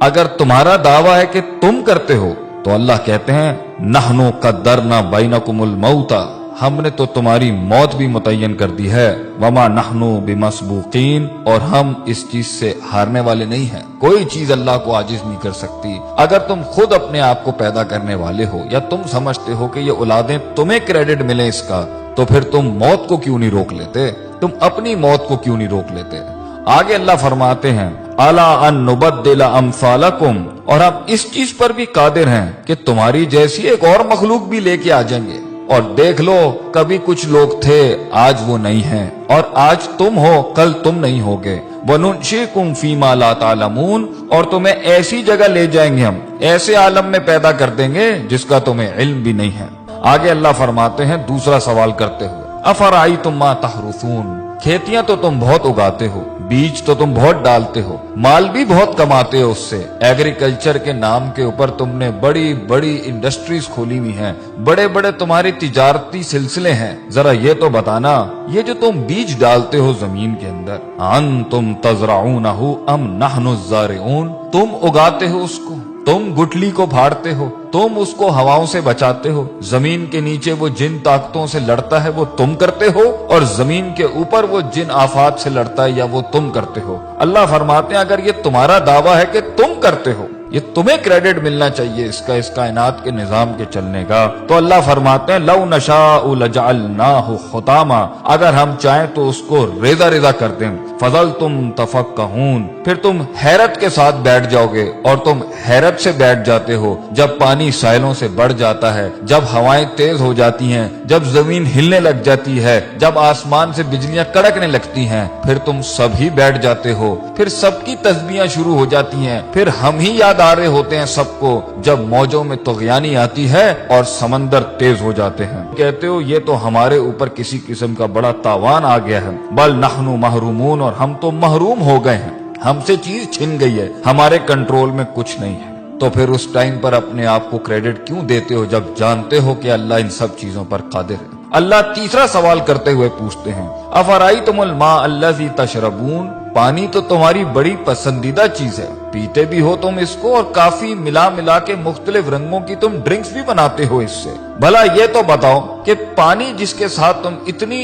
اگر تمہارا دعویٰ ہے کہ تم کرتے ہو تو اللہ کہتے ہیں نحنو قدرنا بینکم الموت، ہم نے تو تمہاری موت بھی متعین کر دی ہے، وما نحنو بمسبوقین، اور ہم اس چیز سے ہارنے والے نہیں ہیں، کوئی چیز اللہ کو عاجز نہیں کر سکتی۔ اگر تم خود اپنے آپ کو پیدا کرنے والے ہو یا تم سمجھتے ہو کہ یہ اولادیں تمہیں کریڈٹ ملے اس کا، تو پھر تم موت کو کیوں نہیں روک لیتے؟ تم اپنی موت کو کیوں نہیں روک لیتے؟ آگے اللہ فرماتے ہیں الا ان نبدل امثالکم، اور ہم اس چیز پر بھی قادر ہیں کہ تمہاری جیسی ایک اور مخلوق بھی لے کے آ جائیں گے، اور دیکھ لو کبھی کچھ لوگ تھے آج وہ نہیں ہیں، اور آج تم ہو کل تم نہیں ہوگے، وَنُنْشِئْكُمْ فِي مَا لَا تَعْلَمُونَ، اور تمہیں ایسی جگہ لے جائیں گے، ہم ایسے عالم میں پیدا کر دیں گے جس کا تمہیں علم بھی نہیں ہے۔ آگے اللہ فرماتے ہیں دوسرا سوال کرتے ہوئے افرأیتم ما تحرثون، کھیتیاں تو تم بہت اگاتے ہو، بیج تو تم بہت ڈالتے ہو، مال بھی بہت کماتے ہو اس سے، ایگریکلچر کے نام کے اوپر تم نے بڑی بڑی انڈسٹریز کھولی ہوئی ہیں، بڑے بڑے تمہارے تجارتی سلسلے ہیں، ذرا یہ تو بتانا یہ جو تم بیج ڈالتے ہو زمین کے اندر، انتم تزرعونہ ام نحن الزارعون، تم اگاتے ہو اس کو، تم گٹلی کو پھاڑتے ہو، تم اس کو ہواؤں سے بچاتے ہو، زمین کے نیچے وہ جن طاقتوں سے لڑتا ہے وہ تم کرتے ہو، اور زمین کے اوپر وہ جن آفات سے لڑتا ہے یا وہ تم کرتے ہو۔ اللہ فرماتے ہیں اگر یہ تمہارا دعویٰ ہے کہ تم کرتے ہو، یہ تمہیں کریڈٹ ملنا چاہیے اس کائنات کے نظام کے چلنے کا، تو اللہ فرماتے ہیں لو نشاء لجعلناہ حطاما، اگر ہم چاہیں تو اس کو ریزہ ریزہ کر دیں، فظلتم تفکہون، پھر تم حیرت کے ساتھ بیٹھ جاؤ گے، اور تم حیرت سے بیٹھ جاتے ہو جب پانی ساحلوں سے بڑھ جاتا ہے، جب ہوائیں تیز ہو جاتی ہیں، جب زمین ہلنے لگ جاتی ہے، جب آسمان سے بجلیاں کڑکنے لگتی ہیں، پھر تم سب ہی بیٹھ جاتے ہو، پھر سب کی تسبیحاں شروع ہو جاتی ہیں، پھر ہم ہی یاد آ رہے ہوتے ہیں سب کو جب موجوں میں طغیانی آتی ہے اور سمندر تیز ہو جاتے ہیں، کہتے ہو یہ تو ہمارے اوپر کسی قسم کا بڑا تاوان آ گیا ہے، بل نحن محرومون، اور ہم تو محروم ہو گئے ہیں، ہم سے چیز چھن گئی ہے، ہمارے کنٹرول میں کچھ نہیں ہے۔ تو پھر اس ٹائم پر اپنے آپ کو کریڈٹ کیوں دیتے ہو جب جانتے ہو کہ اللہ ان سب چیزوں پر قادر ہے؟ اللہ تیسرا سوال کرتے ہوئے پوچھتے ہیں افرأیتم الماء الذی تشربون، پانی تو تمہاری بڑی پسندیدہ چیز ہے، پیتے بھی ہو تم اس کو، اور کافی ملا ملا کے مختلف رنگوں کی تم ڈرنکس بھی بناتے ہو اس سے، بھلا یہ تو بتاؤ کہ پانی جس کے ساتھ تم اتنی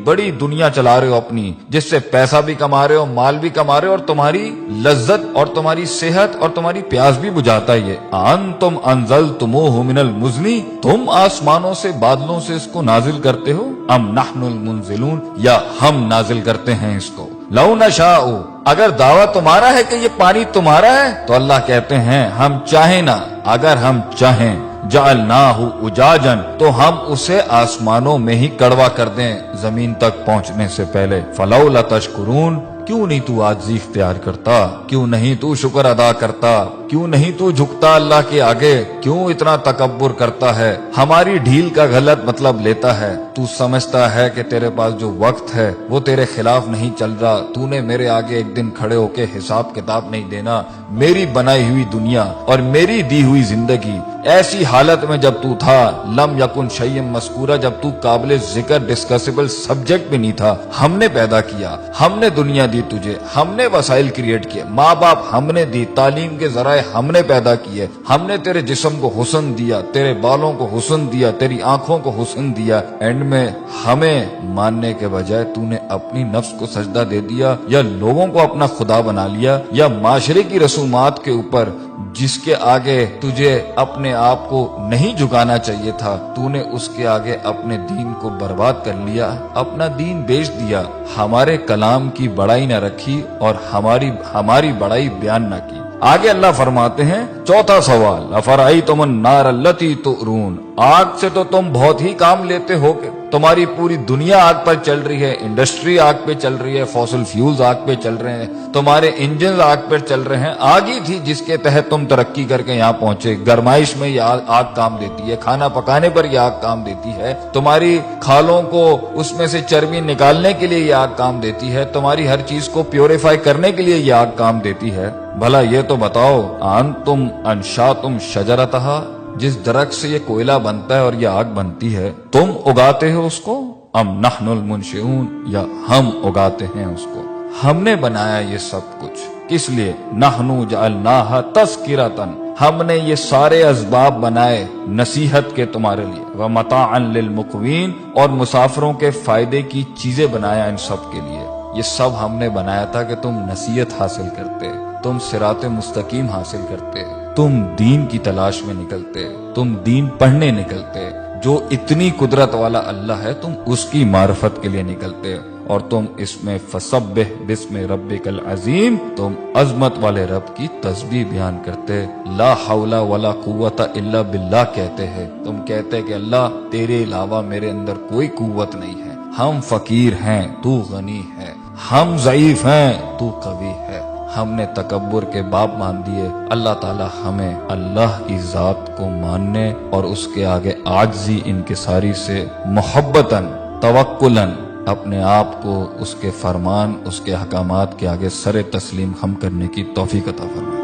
بڑی دنیا چلا رہے ہو اپنی، جس سے پیسہ بھی کما رہے ہو، مال بھی کما رہے ہو، اور تمہاری لذت اور تمہاری صحت اور تمہاری پیاس بھی بجھاتا ہے، یہ انتم انزلتموہ من المزن، تم آسمانوں سے بادلوں سے اس کو نازل کرتے ہو، ام نحن المنزلون، یا ہم نازل کرتے ہیں اس کو، لو نشاء، اگر دعویٰ تمہارا ہے کہ یہ پانی تمہارا ہے تو اللہ کہتے ہیں ہم چاہیں نا، اگر ہم چاہیں جعلناہ اجاجا، تو ہم اسے آسمانوں میں ہی کڑوا کر دیں زمین تک پہنچنے سے پہلے، فلولا تشکرون، کیوں نہیں تو عاجزی اختیار کرتا، کیوں نہیں تو شکر ادا کرتا، کیوں نہیں تو جھکتا اللہ کے آگے، کیوں اتنا تکبر کرتا ہے، ہماری ڈھیل کا غلط مطلب لیتا ہے، تو سمجھتا ہے کہ تیرے پاس جو وقت ہے وہ تیرے خلاف نہیں چل رہا، تو نے میرے آگے ایک دن کھڑے ہو کے حساب کتاب نہیں دینا، میری بنائی ہوئی دنیا اور میری دی ہوئی زندگی ایسی حالت میں جب تو تھا، لم یکن شیئا مذکورا، جب تو قابل ذکر ڈسکسیبل سبجیکٹ بھی نہیں تھا، ہم نے پیدا کیا، ہم نے دنیا دی تجھے، ہم نے وسائل کریٹ کیے، ماں باپ ہم نے دی، تعلیم کے ذرائع ہم نے پیدا کیے، ہم نے تیرے جسم کو حسن دیا، تیرے بالوں کو حسن دیا، تیری آنکھوں کو حسن دیا، اینڈ میں ہمیں ماننے کے بجائے تو نے اپنی نفس کو سجدہ دے دیا، یا لوگوں کو اپنا خدا بنا لیا، یا معاشرے کی رسومات کے اوپر جس کے آگے تجھے اپنے آپ کو نہیں جھکانا چاہیے تھا، تو نے اس کے آگے اپنے دین کو برباد کر لیا، اپنا دین بیچ دیا، ہمارے کلام کی بڑائی نہ رکھی اور ہماری بڑائی بیان نہ کی۔ آگے اللہ فرماتے ہیں چوتھا سوال افرأیتم النار التی تؤرون، آگ سے تو تم بہت ہی کام لیتے ہو کہ تمہاری پوری دنیا آگ پر چل رہی ہے، انڈسٹری آگ پہ چل رہی ہے، فوسل فیولز آگ پہ چل رہے ہیں، تمہارے انجنز آگ پہ چل رہے ہیں، آگ ہی تھی جس کے تحت تم ترقی کر کے یہاں پہنچے، گرمائش میں یہ آگ کام دیتی ہے، کھانا پکانے پر یہ آگ کام دیتی ہے، تمہاری کھالوں کو اس میں سے چربی نکالنے کے لیے یہ آگ کام دیتی ہے، تمہاری ہر چیز کو پیوریفائی کرنے کے لیے یہ آگ کام دیتی ہے، بھلا یہ تو بتاؤ انتم انشاتم شجرتہا، جس درخت سے یہ کوئلہ بنتا ہے اور یہ آگ بنتی ہے تم اگاتے ہو اس کو، ام نحن المنشئون، یا ہم اگاتے ہیں اس کو، ہم نے بنایا یہ سب کچھ، کس لیے؟ نحنو جعلناہا تذکرۃ، ہم نے یہ سارے اسباب بنائے نصیحت کے تمہارے لیے، ومتاعا للمقوین، اور مسافروں کے فائدے کی چیزیں بنایا ان سب کے لیے۔ یہ سب ہم نے بنایا تھا کہ تم نصیحت حاصل کرتے، تم صراط مستقیم حاصل کرتے، تم دین کی تلاش میں نکلتے، تم دین پڑھنے نکلتے۔ جو اتنی قدرت والا اللہ ہے تم اس کی معرفت کے لیے نکلتے، اور تم اس میں فسبح بسم ربک العظیم، تم عظمت والے رب کی تسبیح بیان کرتے، لا حول ولا قوت الا باللہ کہتے ہیں۔ تم کہتے کہ اللہ تیرے علاوہ میرے اندر کوئی قوت نہیں ہے، ہم فقیر ہیں تو غنی ہے، ہم ضعیف ہیں تو قوی ہے۔ ہم نے تکبر کے باب مان دیے، اللہ تعالی ہمیں اللہ کی ذات کو ماننے اور اس کے آگے عاجزی انکساری سے محبتاً توکلاً اپنے آپ کو اس کے فرمان، اس کے احکامات کے آگے سر تسلیم خم کرنے کی توفیق عطا فرمائے۔